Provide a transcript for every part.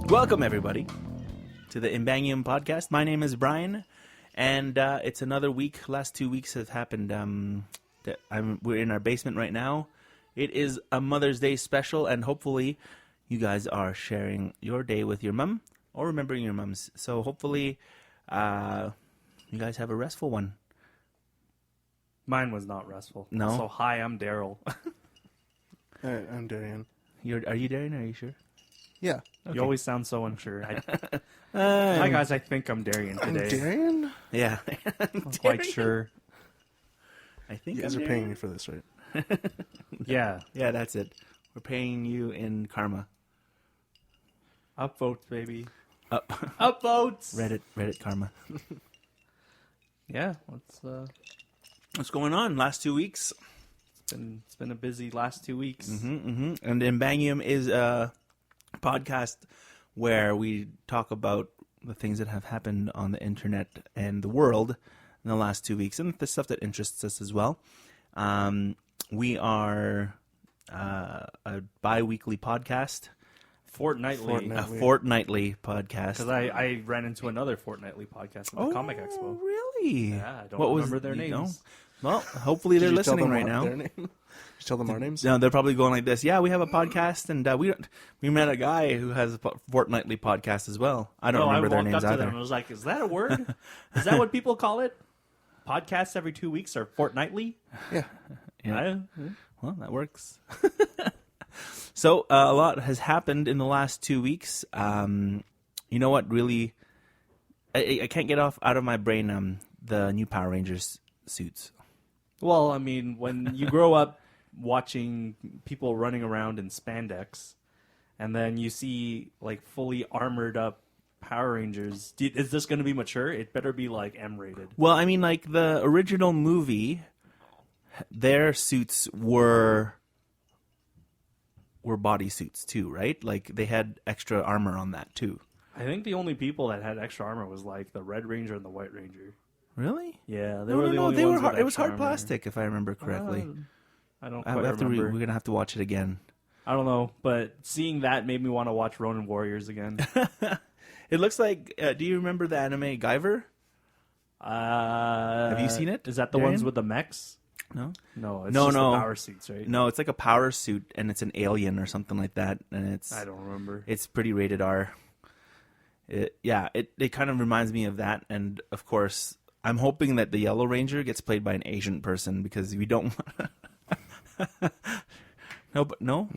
Welcome, everybody, to the Imbangium podcast. My name is Brian, and it's another week. Last 2 weeks have happened. We're in our basement right now. It is a Mother's Day special, and hopefully you guys are sharing your day with your mom or remembering your moms. So hopefully you guys have a restful one. Mine was not restful. No? So, hi, I'm Daryl. I'm Darian. Are you Darren? Are you sure? Yeah. You always sound so unsure. Hi, guys. I think I'm Darian I'm today. Darian? Yeah. I'm quite sure. I think You guys I'm are Darren. paying me for this, right? Yeah. Yeah, that's it. We're paying you in karma. Upvotes, baby. Up. Upvotes! Reddit karma. Yeah. What's going on? Last 2 weeks. It's been a busy last 2 weeks. And Imbangium is a podcast where we talk about the things that have happened on the internet and the world in the last 2 weeks, and the stuff that interests us as well. We are a bi-weekly podcast. Fortnightly. A fortnightly podcast. Because I ran into another fortnightly podcast at the Comic Expo. Really? Yeah, I don't remember their names. No? Well, hopefully they're Did you tell listening them right now. their name? Did you tell them our names? No, they're probably going like this. Yeah, we have a podcast, and we met a guy who has a fortnightly podcast as well. I don't remember their names I walked up to either. them and I was like, is that a word? Is that what people call it? Podcasts every 2 weeks or fortnightly? Yeah. Yeah. Well, that works. So a lot has happened in the last 2 weeks. You know what? Really, I can't get out of my brain the new Power Rangers suits. Well, I mean, when you grow up watching people running around in spandex, and then you see like fully armored up Power Rangers, is this going to be mature? It better be like M-rated. Well, I mean, like the original movie, their suits were bodysuits too, right? Like they had extra armor on that too. I think the only people that had extra armor was like the Red Ranger and the White Ranger. Really? Yeah, they No, were the only they ones were. with It was extra hard armor. plastic, if I remember correctly. I don't I quite have to remember. we're gonna have to watch it again. I don't know, but seeing that made me want to watch Ronin Warriors again. It looks like. Do you remember the anime Guyver? Have you seen it, Is that the Darian? ones with the mechs? No. No, it's No, just no. the power suits, right? No, it's like a power suit, and it's an alien or something like that, and I don't remember. it's pretty rated R. It kind of reminds me of that, and of course, I'm hoping that the Yellow Ranger gets played by an Asian person because we don't. No.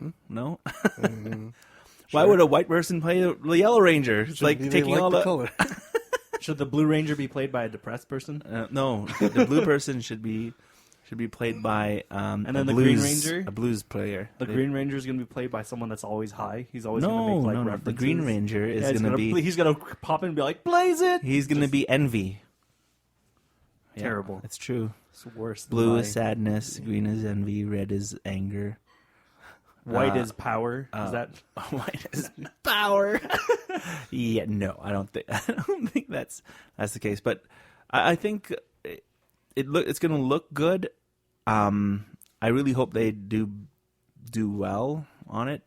Why would a white person play the Yellow Ranger? It's like Maybe they taking all the the color. Should the Blue Ranger be played by a depressed person? No, the blue person should be played by And then the Green Ranger? a blues player. The Green Ranger is going to be played by someone that's always high. He's always going to make like references. The Green Ranger is Yeah, going to be He's going to pop in and be like, "Blaze it!" he's going to be Envy. Yeah, Terrible. it's true. It's worse. than Blue my- is sadness, green is envy, red is anger. White is power. Is that? White is power. Yeah, no, I don't think that's the case. But I think it's going to look good. I really hope they do well on it.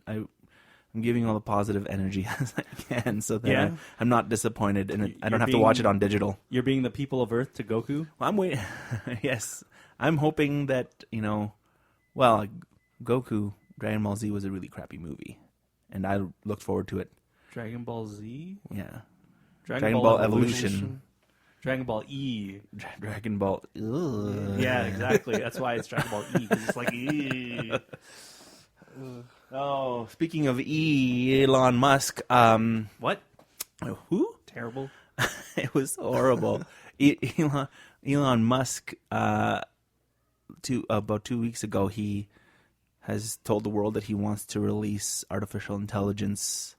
I'm giving all the positive energy as I can, so that Yeah. I'm not disappointed, and I You're don't have to watch it on digital. You're being the people of Earth to Goku. Well, I'm waiting. Yes, I'm hoping that well, Goku Dragon Ball Z was a really crappy movie, and I looked forward to it. Dragon Ball Z. Yeah, Dragon Ball Evolution. Dragon Ball E. Dragon Ball. Ugh. Yeah, exactly. That's why it's Dragon Ball E, because it's like E. Oh, speaking of Elon Musk, What? who? Terrible. It was horrible. Elon Musk, about 2 weeks ago, he has told the world that he wants to release artificial intelligence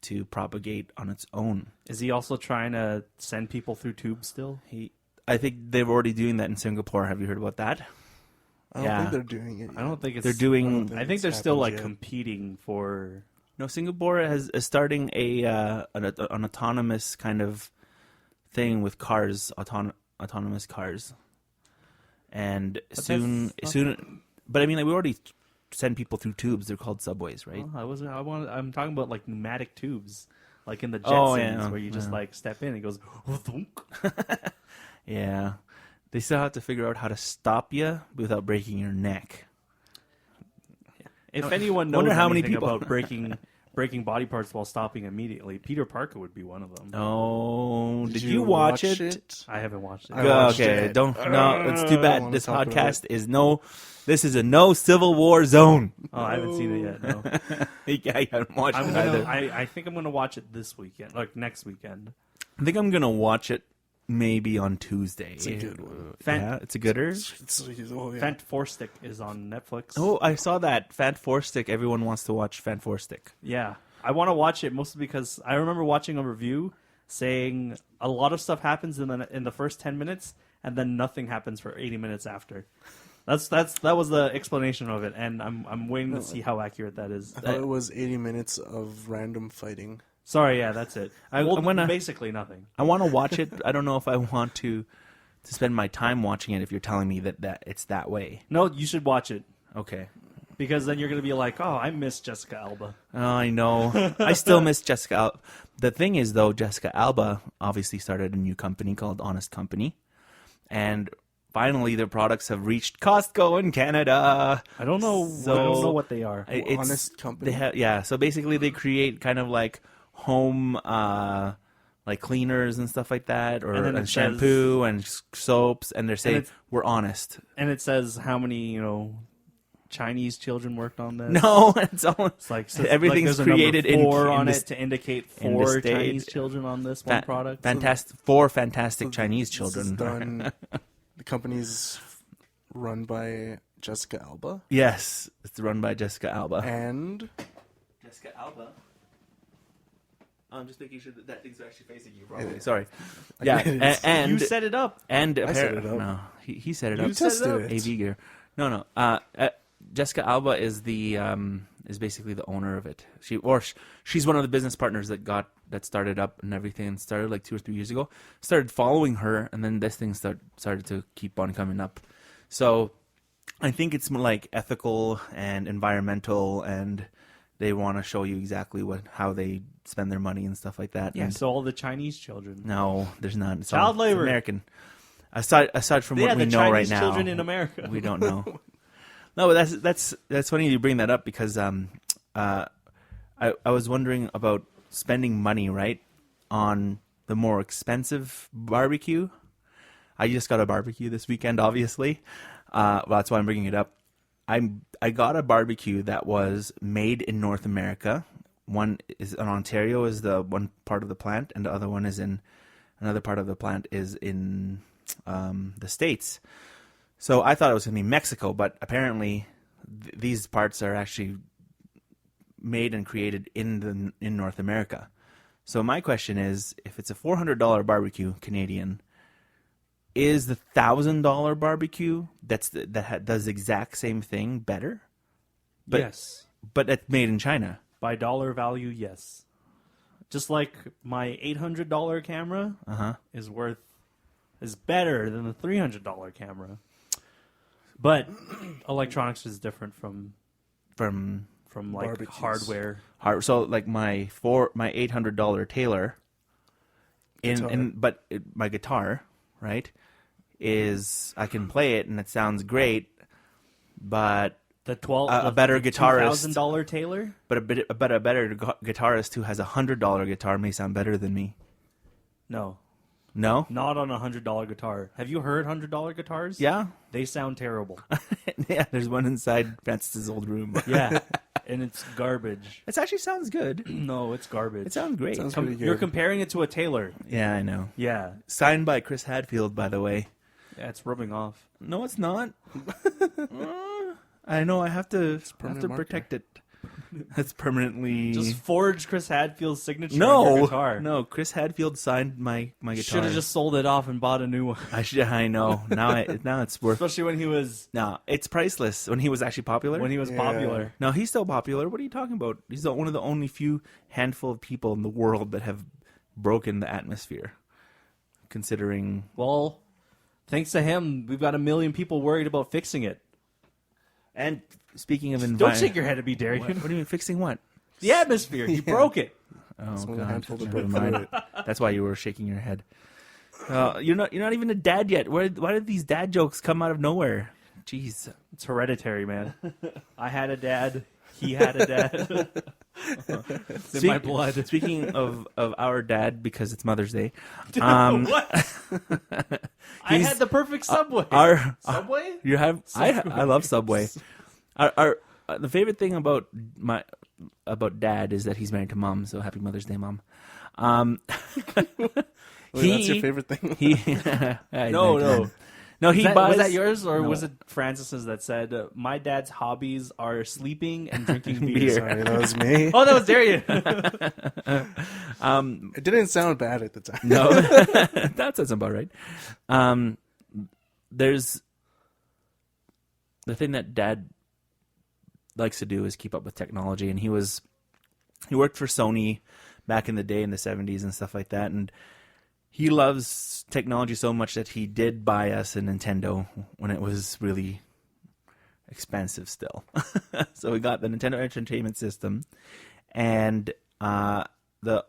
to propagate on its own. Is he also trying to send people through tubes still? I think they're already doing that in Singapore. Have you heard about that? I don't think they're doing it yet. I don't think it's. They're doing. I think they're still like competing for. No, Singapore is starting an autonomous kind of thing with cars, autonomous cars, and soon. But I mean, like, we already send people through tubes. They're called subways, right? Well, I'm talking about like pneumatic tubes, like in the Jetsons, Oh, yeah. where you just like step in and it goes. Yeah. They still have to figure out how to stop you without breaking your neck. If anyone knows Wonder how many anything people- about breaking body parts while stopping immediately, Peter Parker would be one of them. Oh, did you watch it? I haven't watched it. I watched Okay, it. don't. No, it's too I bad. wanna This talk about podcast is no. This is a no Civil War zone. Oh, I haven't seen it yet. No. Yeah, I haven't watched I'm it gonna, either. I think I'm gonna watch it this weekend, like next weekend. I think I'm gonna watch it maybe on Tuesday. It's a good one. Yeah, it's a gooder. Oh, yeah. Fant Four Stick is on Netflix. Oh, I saw that Fant Four Stick. Everyone wants to watch Fant Four Stick. Yeah, I want to watch it mostly because I remember watching a review saying a lot of stuff happens in the first 10 minutes and then nothing happens for 80 minutes after. That was the explanation of it, and I'm waiting to see how accurate that is. I thought it was 80 minutes of random fighting. Sorry, yeah, that's it. I'm gonna- basically nothing. I want to watch it. I don't know if I want to spend my time watching it. If you're telling me that it's that way, No, you should watch it okay. because then you're gonna be like, oh, I miss Jessica Alba. Oh, I know. I still miss Jessica Alba. The thing is, though, Jessica Alba obviously started a new company called Honest Company, and finally their products have reached Costco in Canada. I don't know. So- I don't know what they are. It's- Honest Company? Yeah, so basically they create kind of like home like cleaners and stuff like that, or And then it and shampoo and soaps, and they're saying it's- we're honest. And it says how many Chinese children worked on this. No, it's all It's like everything's there's a number created in 4 on the it to indicate in the 4 state. Chinese children on this one product. Fantastic, 4 fantastic Chinese This is children. done. The company's run by Jessica Alba. Yes, it's run by Jessica Alba. And Jessica Alba. I'm just making sure that thing's actually facing you properly. Sorry. Yeah, and You set it up. and I set it up. No, he set it You up. tested it. AV Gear. No. Jessica Alba is the is basically the owner of it. She's one of the business partners that started up and everything, and started like 2 or 3 years ago. Started following her, and then this thing started to keep on coming up. So I think it's more like ethical and environmental, and they want to show you exactly how they spend their money and stuff like that. Yeah, And so all the Chinese children. no, there's not. It's Child it's labor. American. Aside from Yeah, what we the know Chinese right now, children in America. we don't know. No, but that's funny you bring that up because I was wondering about spending money right on the more expensive barbecue. I just got a barbecue this weekend, obviously. Well, that's why I'm bringing it up. I got a barbecue that was made in North America. One is in Ontario, is the one part of the plant, and the other one is in another part of the plant is in the States. So I thought it was going to be Mexico, but apparently these parts are actually made and created in North America. So my question is, if it's a $400 barbecue Canadian, is the $1,000 barbecue that does the exact same thing better? But, Yes. but it's made in China. By dollar value, yes. Just like my $800 camera is better than the $300 camera. But electronics is different from like Barbecues. hardware. So like my $800 Taylor, my guitar, right, is I can play it and it sounds great, but The a better guitarist, $2,000 Taylor. but a better guitarist who has a $100 guitar may sound better than me. No, No? not on a $100 guitar. Have you heard $100 guitars? Yeah? They sound terrible. Yeah, there's one inside Francis's old room. Yeah, and it's garbage. It actually sounds good. No, it's garbage. It sounds great. Sounds pretty good. You're comparing it to a Taylor. Yeah, I know. Yeah, Signed by Chris Hadfield, by the way. it's rubbing off. No, it's not. I know. I have to permanent marker. protect it. It's permanently. Just forge Chris Hadfield's signature on no, your guitar. no. Chris Hadfield signed my guitar. Should have just sold it off and bought a new one. I know. Now it's worth. Especially when he was No, it's priceless. When he was actually popular. Yeah. popular. No, he's still popular. What are you talking about? He's one of the only few handful of people in the world that have broken the atmosphere. Considering, Well, thanks to him, we've got 1 million people worried about fixing it. And speaking of Don't environment, shake your head at me, Darian. What do you mean fixing what? The atmosphere. You broke it. Oh Swing a God, handful to never break mind. through it. That's why you were shaking your head. You're not even a dad yet. Why did these dad jokes come out of nowhere? Jeez. It's hereditary, man. I had a dad. He had a dad. It's in my blood. Speaking of our dad, because it's Mother's Day. What? I he's- had the perfect Subway. Subway? You have I love Subway. Our the favorite thing about Dad is that he's married to Mom. So happy Mother's Day, Mom. Wait, that's your favorite thing? No, he buys. Was that yours, or No. was it Francis's that said, my dad's hobbies are sleeping and drinking beer? Beer. Sorry, that was me. Oh, that was Darian. It didn't sound bad at the time. No, that sounds about right. There's the thing that Dad likes to do is keep up with technology, and he worked for Sony back in the day in the 70s and stuff like that, and he loves technology so much that he did buy us a Nintendo when it was really expensive still. So we got the Nintendo Entertainment System, and the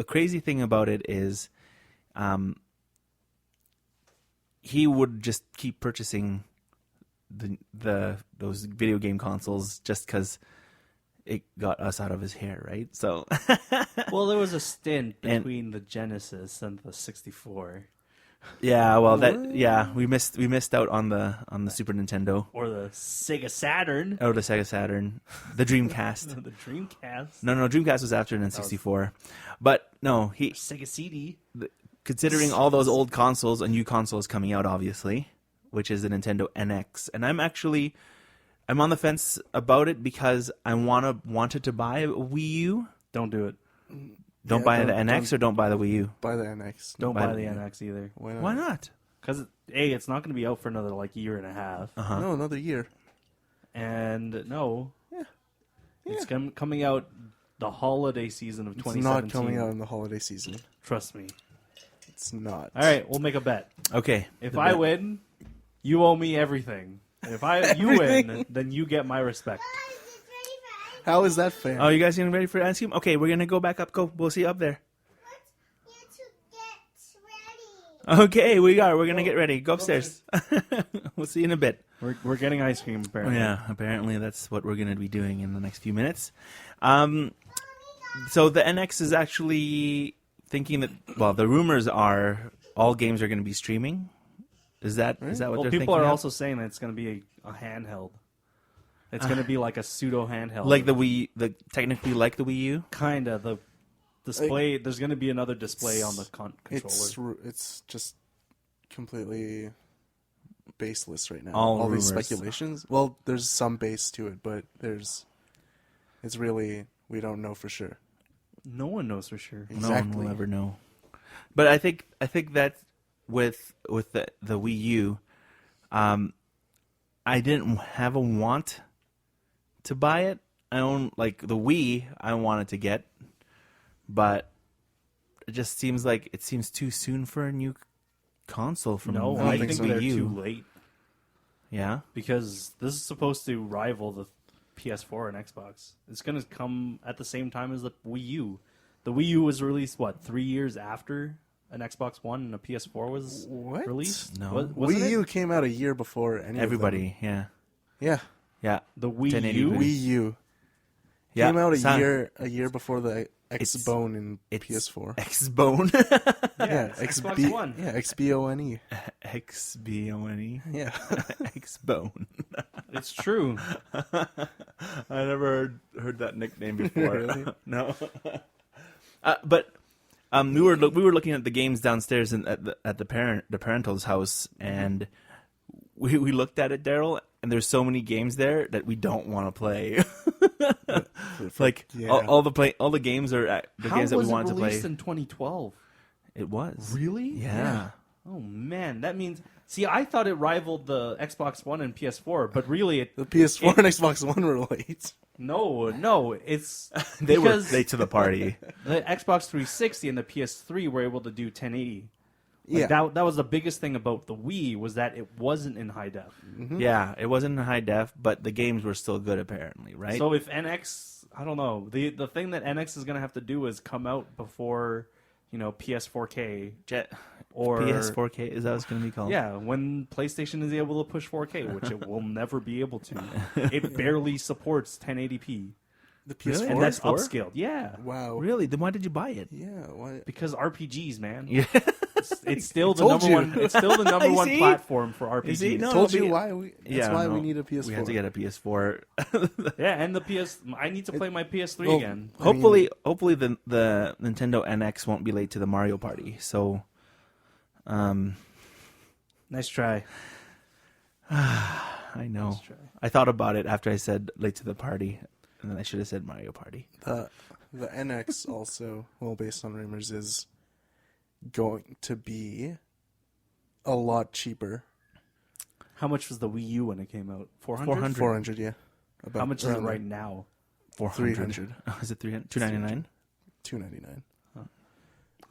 crazy thing about it is he would just keep purchasing those video game consoles just because it got us out of his hair, right? So Well, there was a stint And- between the Genesis and the 64, yeah, well we missed out on the Super Nintendo or the Sega Saturn, or the Sega Saturn, the Dreamcast. the Dreamcast, No, Dreamcast was after N64, but no, Sega CD. considering all those old consoles, a new console is coming out, obviously, which is the Nintendo NX, and I'm on the fence about it because I wanted to buy a Wii U. Don't do it. Don't Yeah, buy the don't- NX or don't buy the Wii U. Buy the NX. Don't buy buy the- the NX either. Why not? Why not? Because it's not going to be out for another year and a half. Uh-huh. No, another year. And no, Yeah. it's coming out the holiday season of It's 2017. not coming out in the holiday season. Trust me. It's not. All right, we'll make a bet. Okay. If the I bet. win, you owe me everything. If you win, then you get my respect. How is that fair? Oh, you guys getting ready for ice cream? Okay, we're gonna go back up. Go. We'll see you up there. Okay, we're gonna get ready. Go upstairs. We'll see you in a bit. We're getting ice cream apparently. Yeah, apparently that's what we're gonna be doing in the next few minutes. So the NX is actually thinking that. Well, the rumors are all games are gonna be streaming. Is that what Well, they're people thinking? are of? also saying that it's going to be a handheld. It's going to be like a pseudo handheld. like the Wii, technically like the Wii U. kind of the display. There's going to be another display on the controller. It's just completely baseless right now. All these rumors. speculations. Well, there's some base to it, but it's really, we don't know for sure. No one knows for sure. No Exactly. one will ever know. But I think that with the Wii U, I didn't have a want to buy it. I own like the Wii I wanted to get, but it just seems too soon for a new console from No, don't I think think so. they're Wii U. too late Yeah. because this is supposed to rival the PS4 and Xbox. It's going to come at the same time as the Wii U. The Wii U was released 3 years after an Xbox One and a PS4 was What? released. No. Wasn't Wii it? U came out a year before any Everybody. of them. Yeah. Yeah. The Wii 1080p. U. Wii U Yeah. came out Sound- a year before the It's- X-Bone in it's- PS4. X-Bone. Yeah, it's Xbox XB One. Yeah, XBONE. X-B-O-N-E. Yeah. X-Bone. It's true. I never heard that nickname before. Really? No. But we were looking at the games downstairs at the parental's house, and we looked at it, Daryl, and there's so many games there that we don't want to play. Like Yeah. all the games are the How games that we was it wanted to play. released in 2012? It was Really? Yeah. Oh man, that means. See, I thought it rivaled the Xbox One and PS4, but really, The PS4 and Xbox One were late. no, it's They were because late to the party. the Xbox 360 and the PS3 were able to do 1080. Like, Yeah. that was the biggest thing about the Wii, was that it wasn't in high def. Yeah, it wasn't in high def, but the games were still good apparently, right? So if NX, I don't know, the thing that NX is going to have to do is come out before, PS4K or PS4K, is that what it's going to be called? Yeah, when PlayStation is able to push 4K, which it will never be able to. It barely supports 1080p. The Really? PS4. And that's PS4? upscaled. Yeah. Wow. Really? Then why did you buy it? Yeah. Why? Because RPGs, man. Yeah. It's still the Told number you. one. It's still the number You one see? platform for RPGs. You see? No, Told it'll you be- why we. That's why we no, need a PS4. We have to get a PS4. Yeah, and the PS. I need to play my PS3 Well, again. I mean- Hopefully the Nintendo NX won't be late to the Mario Party. So, Nice try. I know. Nice try. I thought about it after I said late to the party, and then I should have said Mario Party. The NX also, well, based on rumors, is going to be a lot cheaper. How much was the Wii U when it came out? 400. 400. 400, yeah. About How much is it around right now? 400. 300. Oh, is it 300? 299? $299.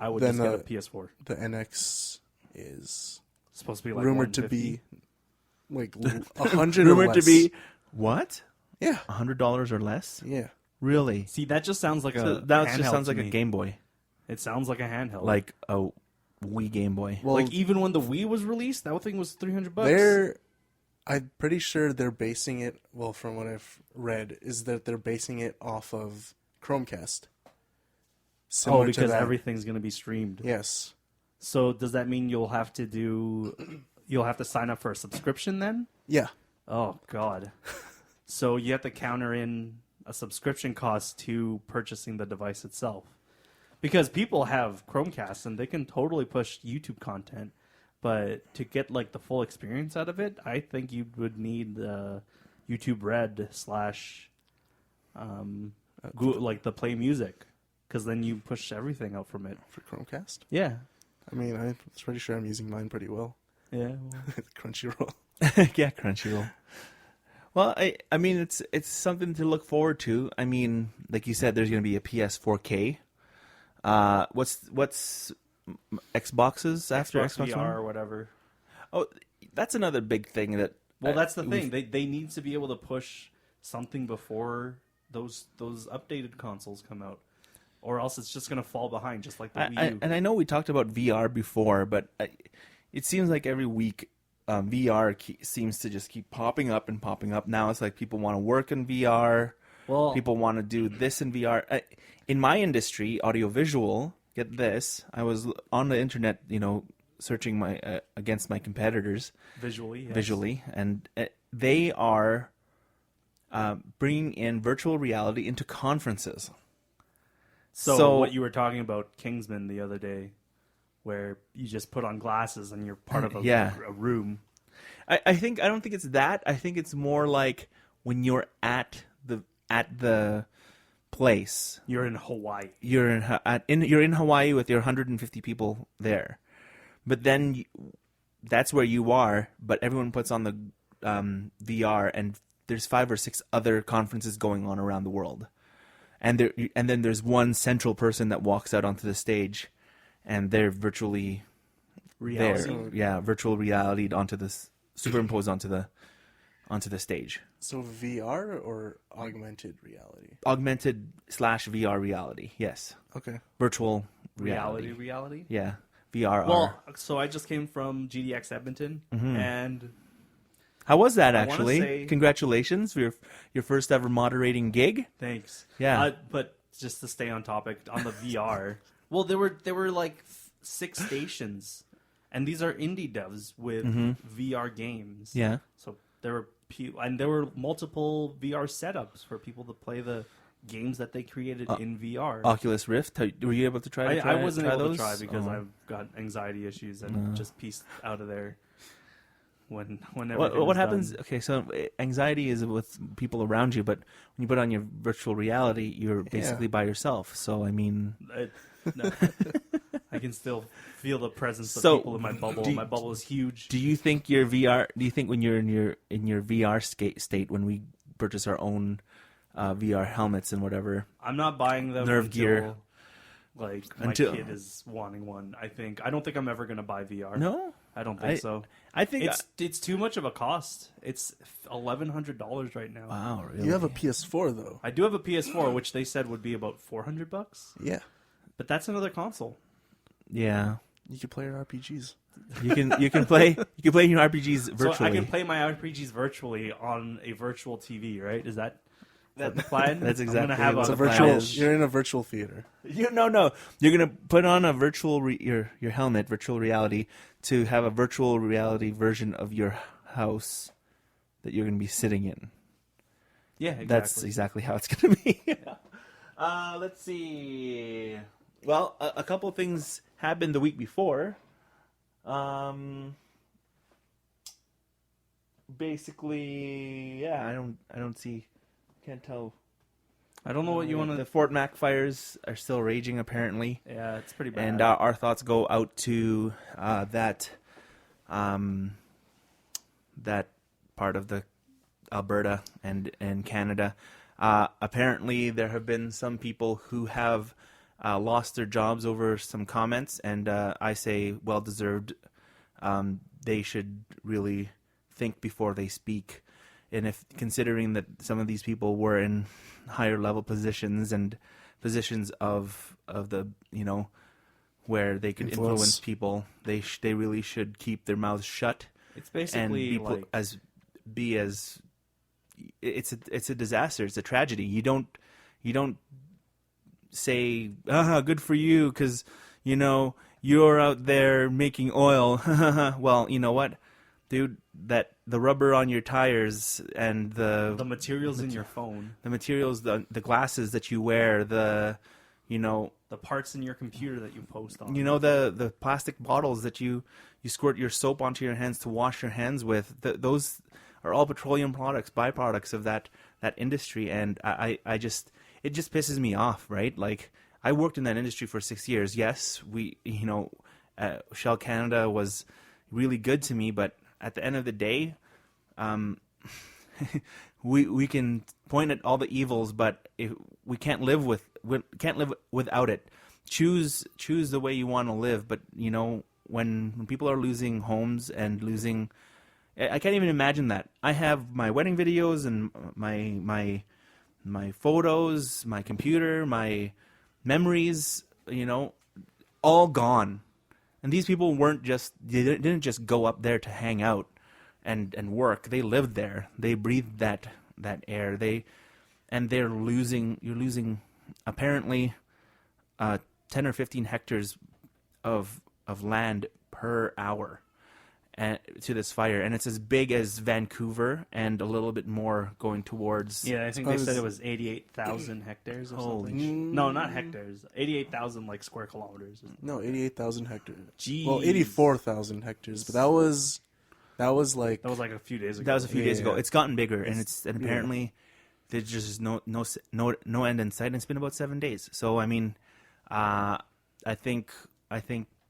I would Then, just get a PS4. The NX is It's supposed to be like rumored to 150. be like 100 or Rumored less. to be what? Yeah. $100 or less? Yeah. Really? See, that just sounds like So a. that just handheld sounds to like a me. Game Boy, It sounds like a handheld. like a Wii Game Boy. Well, like even when the Wii was released, that thing was $300. I'm pretty sure they're basing it, well, from what I've read, is that they're basing it off of Chromecast. Similar to because that. everything's going to be streamed. Yes. So does that mean you'll have to sign up for a subscription then? Yeah. Oh God. So you have to counter in a subscription cost to purchasing the device itself. Because people have Chromecasts and they can totally push YouTube content, but to get like the full experience out of it, I think you would need YouTube Red / like the Play Music, because then you push everything out from it. For Chromecast? Yeah. I mean, I'm pretty sure I'm using mine pretty well. Yeah. Crunchyroll. Yeah, Crunchyroll. Well, I mean, it's something to look forward to. I mean, like you said, there's going to be a PS4K. What's Xboxes after Xbox VR One? or whatever. Oh, that's another big thing that. Well, that's the thing. They need to be able to push something before those updated consoles come out, or else it's just going to fall behind, just like the Wii U. And I know we talked about VR before, but it seems like every week VR seems to just keep popping up and popping up. Now it's like people want to work in VR. Well, People want to do this in VR. In my industry, audiovisual, get this, I was on the internet, searching my against my competitors visually, and they are bringing in virtual reality into conferences. So what you were talking about Kingsman the other day, where you just put on glasses and you're part of a room. I don't think it's that. I think it's more like when you're at the place. You're in Hawaii. You're in Hawaii with your 150 people there, but then that's where you are. But everyone puts on the VR, and there's 5 or 6 other conferences going on around the world, and then there's one central person that walks out onto the stage, and they're virtually Reality. there. Yeah, virtual reality onto this superimposed onto the stage. So VR or augmented reality? Augmented / VR reality. Yes. Okay. Virtual reality. Reality. Yeah. VR. Well, so I just came from GDX Edmonton, and How was that I wanna actually? say- Congratulations for your first ever moderating gig. thanks. Yeah. But just to stay on topic on the VR, well, there were like 6 stations, and these are indie devs with VR games. Yeah. So there were multiple VR setups for people to play the games that they created in VR. Oculus Rift. Were you able to try? I wasn't able those? to try because Oh. I've got anxiety issues and just pieced out of there when What everything's happens? done. Okay, so anxiety is with people around you, but when you put on your virtual reality, you're basically by yourself. So I mean, No. I can still feel the presence of So, people in my bubble. do- My bubble is huge. do you think your VR? Do you think when you're in your VR state, when we purchase our own VR helmets and whatever, I'm not buying them Nerve until, gear. like my Until- kid is wanting one. I don't think I'm ever gonna buy VR. No, I don't think so. I think It's too much of a cost. It's $1,100 right now. wow, really. You have a PS4 though. I do have a PS4, which they said would be about $400, Yeah, but that's another console. Yeah, you can play your RPGs. you can play your RPGs virtually. So I can play my RPGs virtually on a virtual TV, right? Is that the plan? That's I'm exactly gonna have what It's a the plan virtual. is. You're in a virtual theater. No. You're gonna put on a your helmet, virtual reality, to have a virtual reality version of your house that you're gonna be sitting in. Yeah, exactly. That's exactly how it's gonna be. Let's see. Well, a couple things happened the week before. Basically, yeah, I don't see, can't tell. I don't know what you want The to. Fort Mac fires are still raging, apparently. Yeah, it's pretty bad. And our thoughts go out to that part of the Alberta and Canada. Apparently, there have been some people who have lost their jobs over some comments, and I say well deserved. They should really think before they speak. And if considering that some of these people were in higher level positions and positions of the where they could influence people, they really should keep their mouths shut. It's basically and like it's a disaster. It's a tragedy. You don't say good for you because you're out there making oil. Well, you know what, dude, that the rubber on your tires and the materials in your phone, the materials, the glasses that you wear, the parts in your computer that you post on. the plastic bottles that you squirt your soap onto your hands to wash your hands with. Those are all petroleum products, byproducts of that industry, and it just pisses me off, right? Like, I worked in that industry for 6 years. Yes, Shell Canada was really good to me, but at the end of the day, we can point at all the evils, but we can't live without it. Choose the way you want to live, but when people are losing homes and losing, I can't even imagine that. I have my wedding videos and my photos, my computer, my memories, all gone. And these people didn't just go up there to hang out and work. They lived there. They breathed that air. You're losing apparently 10 or 15 hectares of land per hour to this fire, and it's as big as Vancouver and a little bit more going towards. Yeah, I think they said it was 88,000 hectares or Holy something. No, not hectares. 88,000 like square kilometers. No, 88,000 hectares. Jeez. Well, 84,000 hectares, but that was like a few days ago. That was a few days ago. Yeah. It's gotten bigger, and apparently there's just no end in sight. And it's been about 7 days. So I mean, I think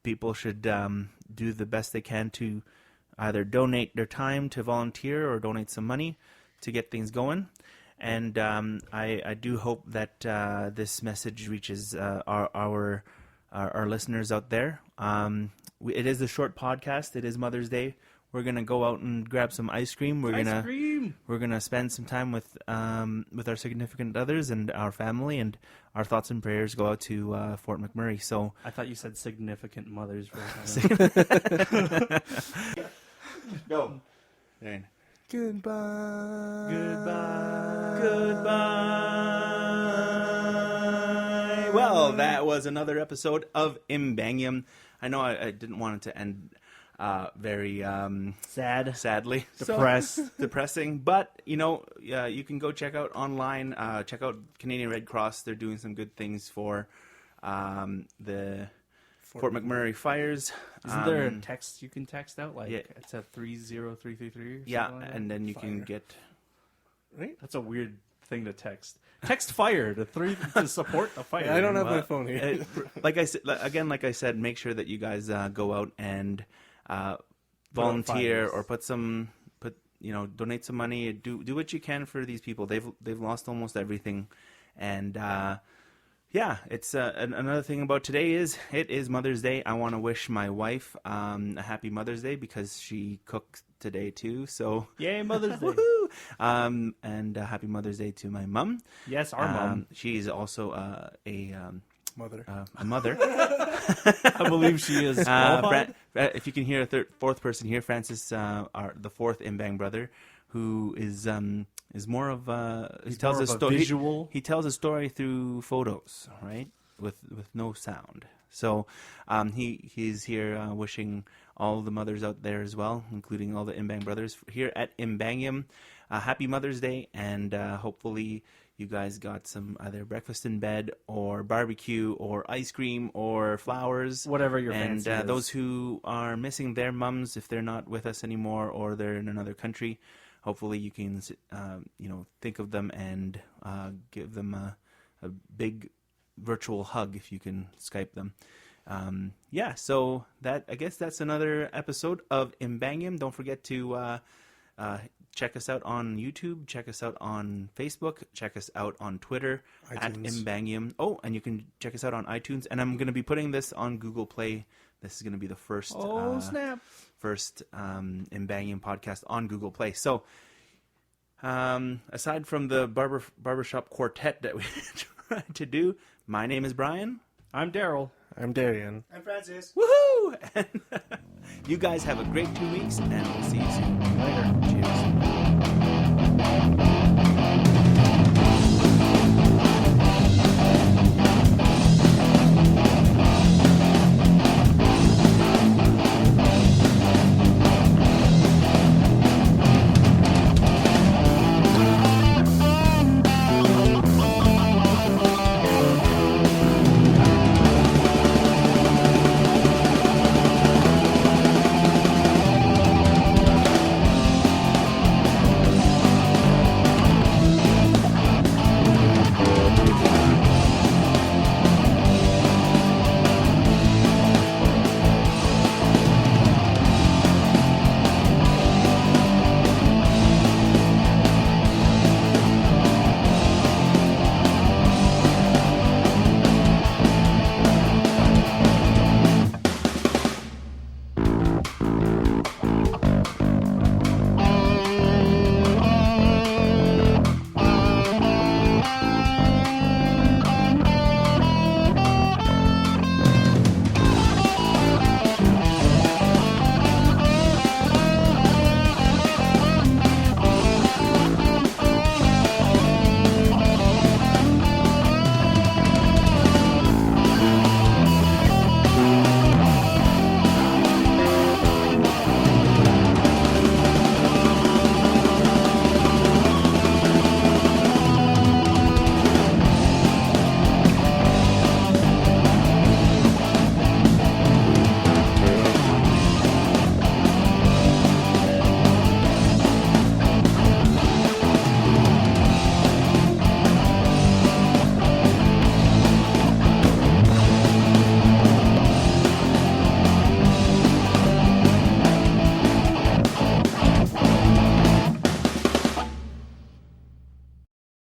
people should do the best they can to either donate their time to volunteer or donate some money to get things going. And I do hope that this message reaches our listeners out there. It is a short podcast. It is Mother's Day. We're gonna go out and grab some ice cream. We're gonna spend some time with our significant others and our family, and our thoughts and prayers go out to Fort McMurray. So I thought you said significant mothers. For go. goodbye. Well, that was another episode of Imbangium. I know I didn't want it to end very sadly, depressing. But you can go check out online. Check out Canadian Red Cross. They're doing some good things for the Fort McMurray fires. Isn't there a text you can text out? Like, yeah. It's a 30333. Yeah, like and then you can Fire. get. Right? that's a weird thing to text. Text fire to support the fire. I don't have my phone here. Like I said, make sure that you guys go out and volunteer fires. or donate some money. Do what you can for these people. They've lost almost everything, and yeah, it's another thing about today is it is Mother's Day. I want to wish my wife a happy Mother's Day because she cooked today too. So Yay, Mother's Day. woohoo! And happy Mother's Day to my mom. Yes, our mom. She's also Mother. a mother. I believe she is qualified. If you can hear a fourth person here, Francis, the fourth Imbang brother, who is more of he tells more a of a story. visual. He tells a story through photos, right, with no sound. So he's here wishing all the mothers out there as well, including all the Imbang brothers here at Imbangium, happy Mother's Day, and hopefully you guys got some either breakfast in bed or barbecue or ice cream or flowers. Whatever your and fancy is. those who are missing their mums, if they're not with us anymore or they're in another country, hopefully you can think of them and give them a big virtual hug if you can Skype them. So I guess that's another episode of Imbangium. Don't forget to check us out on YouTube, check us out on Facebook, check us out on Twitter at Imbangium. Oh, and you can check us out on iTunes. And I'm going to be putting this on Google Play. This is going to be the first snap. first Imbangium podcast on Google Play. So aside from the barbershop quartet that we tried to do, my name is Brian. I'm Daryl. I'm Darian. I'm Francis. Woohoo! And you guys have a great 2 weeks, and we'll see you soon. Later.